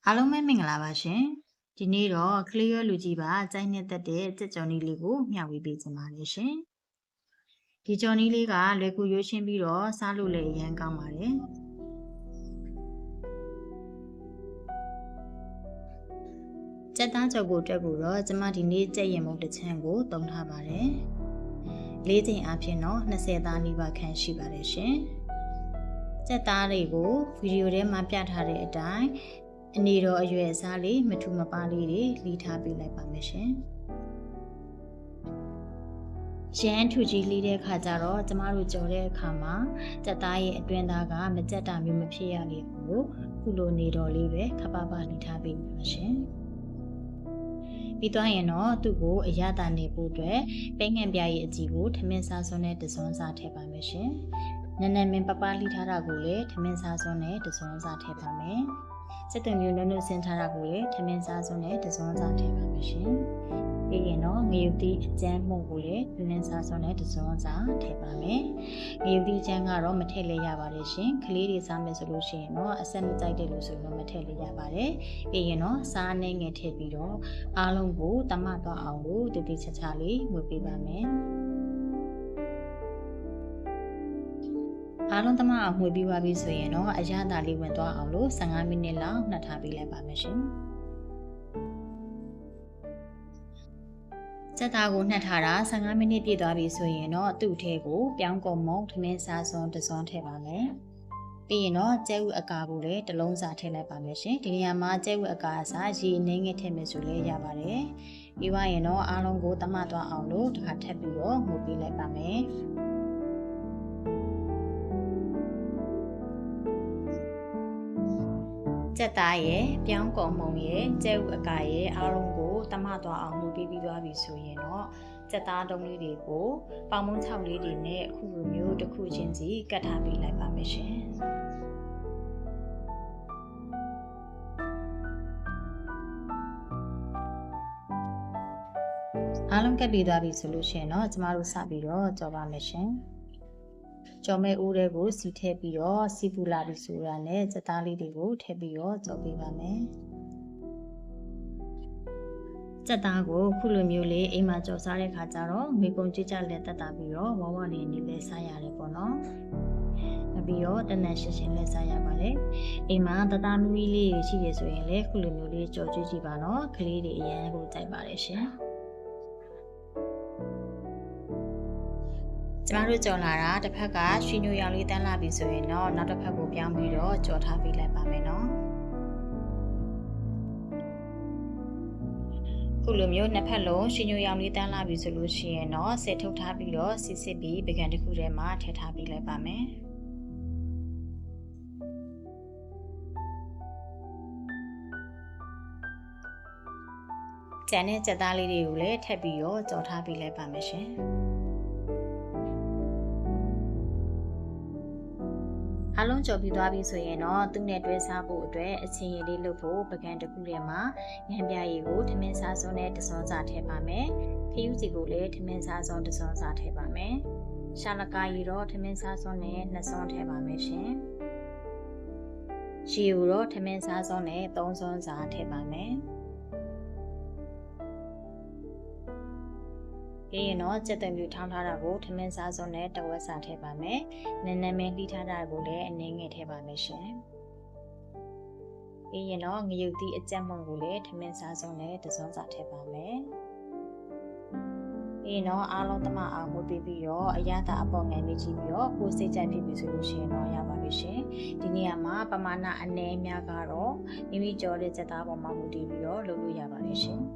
အားလုံးပဲမင်္ဂလာပါရှင်ဒီနေ့တော့ကလေးရွယ်လူကြီးပါကြိုက်နှစ်သက်တဲ့ကြက်ကြော်နီးလေးကိုမျှဝေပေးချင်ပါတယ်ရှင်ဒီကြော်နီးလေးကလွယ်ကူရွှေရှင်းပြီးတော့စားလို့လည်းအရန်ကောင်းပါတယ်ကြက်သားကြော်ကိုအတွက်ကိုတော့ကျမဒီနေ့ကြက်ရင်မုတ်တစ်ချမ်းကိုတုံထားပါတယ်လေးချိန်အဖြစ်တော့20သားနီးပါးခန့်ရှိပါတယ်ရှင်ကြက်သားတွေကိုဗီဒီယိုထဲမှာပြထားတဲ့အတိုင်းအနေတော်အရွယ်အစားလေးမထူမပါလေးတွေလီထားပေးလိုက်ပါမယ်ရှင်။ရန်ထူကြီးလီတဲ့ခါကျတော့ကျမတို့ကြော်တဲ့အခါမှာကြက်သားရဲ့အတွင်းသားကမကြက်တာမျိုးမဖြစ်ရလေဘူး။ခုလိုနေတော်လေးပဲခပ်ပါပါလီထားပေးပါရှင်။ပြီးသွားရင်တော့သူ့ကိုအရသာနေဖို့အတွက်ပိတ်ငံပြရဲ့အကြည့်ကိုထမင်းစားစွန်းနဲ့တစွန်းစားထည့်ပါမယ်ရှင်။နည်းနည်းမင်းပပလီထားတာကိုလည်းထမင်းစားစွန်းနဲ့တစွန်းစားထည့်ပါမယ်။စက်သွမျိုးနုံနုံဆင်းထားတာကိုလည်းထမင်းစားစွန်းနဲ့တစွန်းစားထည့်ပါမယ်ရှင်။ပြီးရင်တော့ငရုတ်သီးအကျန်းမှုကိုလည်းထမင်းစားစွန်းနဲ့တစွန်းစားထည့်ပါမယ်။ငရုတ်သီးအကျန်းကတော့မထည့်လည်းရပါတယ်ရှင်။ကလေးတွေစားမယ်ဆိုလို့ရှိရင်တော့အဆက်မကြိုက်တယ်လို့ဆိုတော့မထည့်လည်းရပါတယ်။ပြီးရင်တော့စားနှဲငယ်ထည့်ပြီးတော့အားလုံးကိုတမသွားအောင်လို့တတိချာချာလေးဝတ်ပေးပါမယ်။အားလုံးတမအောင်မှွေပြီးပါပြီဆိုရင်တော့အရသာလေးဝင်သွားအောင်လို့15မိနစ်လောက်နှက်ထားပေးလိုက်ပါမယ်ရှင်။စက်သားကိုနှက်ထားတာ15မိနစ်ပြည့်သွားပြီဆိုရင်တော့သူ့ထဲကိုပြောင်းကုန်မုံထမင်းစားစွန်းတစွန်းထည့်ပါမယ်။ပြီးရင်တော့ကျဲဥအကာကိုလည်းတစ်လုံးစာထည့်လိုက်ပါမယ်ရှင်။ဒီနေရာမှာကျဲဥအကာအစားရေနှင်းငယ်ထည့်မယ်ဆိုလည်းရပါတယ်။ပြီးသွားရင်တော့အားလုံးကိုတမသွားအောင်လို့တစ်ခါထပ်ပြီးတော့မှုပေးလိုက်ပါမယ်။ကြက်သားရဲ့ပြောင်းကုန်မုံရဲ့ကျဲဥအကာရဲ့အားလုံးကိုတမသွားအောင်မှုပေးပြီးသွားပြီဆိုရင်တော့ကြက်သားတုံးလေးတွေကိုပေါင်မုံ6လေးတွေနဲ့အခုလိုမျိုးတစ်ခုချင်းစီကတ်ထားပေးလိုက်ပါမယ်ရှင်အားလုံးကတ်ပြီးသွားပြီဆိုလို့ရှိရင်တော့ကျမတို့စပြီးတော့ကြော်ပါမယ်ရှင်ကြော်မဲ့ဦးတွေကိုစီထည့်ပြီးတော့စီပူလာပြီဆိုတာနဲ့စက်သားလေးတွေကိုထည့်ပြီးတော့ကြော်ပေးပါမယ်စက်သားကိုခုလိုမျိုးလေးအိမ်မှာကြော်စားတဲ့ခါကျတော့မိကုံကြွကြလက်တက်တာပြီးတော့ဝဝလေးနေလဲစားရတယ်ပေါ့နော်ပြီးတော့တနက်ရှင်းရှင်းလဲစားရပါတယ်အိမ်မှာတသားမီးလေးရှိရဆိုရင်လည်းခုလိုမျိုးလေးကြော်ကြည့်ကြည့်ပါနော်ကလေးတွေအရန်ကိုကြိုက်ပါတယ်ရှင်ကျမတို့ကြော်လာတာတစ်ဖက်ကရွှေညိုရောင်လေးတန်းလာပြီဆိုရင်တော့နောက်တစ်ဖက်ကိုပြောင်းပြီးတော့ကြော်ထားပေးလိုက်ပါမယ်နော်ခုလိုမျိုးနှစ်ဖက်လုံးရွှေညိုရောင်လေးတန်းလာပြီဆိုလို့ရှိရင်တော့ဆယ်ထုတ်ထားပြီးတော့စစ်ပြီးပကံတစ်ခုထဲမှာထည့်ထားပေးလိုက်ပါမယ်ကျန်တဲ့ကြက်သားလေးတွေကိုလည်းထည့်ပြီးတော့ကြော်ထားပေးလိုက်ပါမယ်ရှင်အားလုံးကြော်ပြီးသွားပြီဆိုရင်တော့သူ့နဲ့တွဲစားဖို့အတွက်အချင်းရည်လေးလုပ်ဖို့ပကံတစ်ခုထဲမှာငန်းပြရည်ကိုထမင်းစားစွန်းနဲ့တစွန်းစာထည့်ပါမယ်။ဖျူးစီကိုလည်းထမင်းစားစွန်းတစွန်းစာထည့်ပါမယ်။ရှာလကာရည်တော့ထမင်းစားစွန်းနဲ့2စွန်းထည့်ပါမယ်ရှင်။ရေကိုတော့ထမင်းစားစွန်းနဲ့3စွန်းစာထည့်ပါမယ်။ပြီးရင်တော့ကြက်သွန်ပြူထောင်းထားတာကိုထမင်းစားစွန်းနဲ့တဝက်စာထည့်ပါမယ်။နည်းနည်းမင်းလှီးထားတာကိုလည်းအနည်းငယ်ထည့်ပါမယ်ရှင်။ပြီးရင်တော့ငရုတ်သီးအကြက်မုံကိုလည်းထမင်းစားစွန်းနဲ့တစွန်းစာထည့်ပါမယ်။ပြီးရင်တော့အားလုံးတမအောင်မှုပေးပြီးတော့အရသာအပေါ်ငယ်လေးကြည့်ပြီးတော့ကိုယ်စိတ်ကြိုက်ဖြစ်ပြီဆိုလို့ရှိရင်တော့ရပါပြီရှင်။ဒီနေရာမှာပမာဏအနည်းများကတော့မိမိကြော်တဲ့ကြက်သားပေါ်မှာမူတည်ပြီးတော့လုပ်လို့ရပါတယ်ရှင်။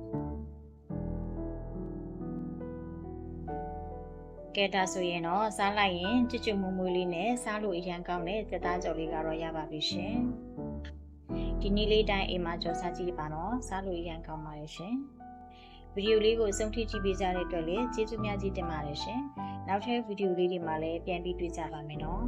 ကဲဒါဆိုရင်တော့စားလိုက်ရင်ကြွကြွမွမွလေးနဲ့စားလို့အရန်ကောင်းတဲ့ကြက်သားကြော်လေးကတော့ရပါပြီရှင်ဒီနေ့လေးတိုင်းအိမ်မှာကြော်စားကြည့်ပါတော့စားလို့အရန်ကောင်းပါရဲ့ရှင်ဗီဒီယိုလေးကိုအဆုံးထိကြည့်ပေးကြတဲ့အတွက်လည်းကျေးဇူးများကြီးတင်ပါတယ်ရှင်နောက်ထပ်ဗီဒီယိုလေးတွေမှာလည်းပြန်ပြီးတွေ့ကြပါမယ်နော်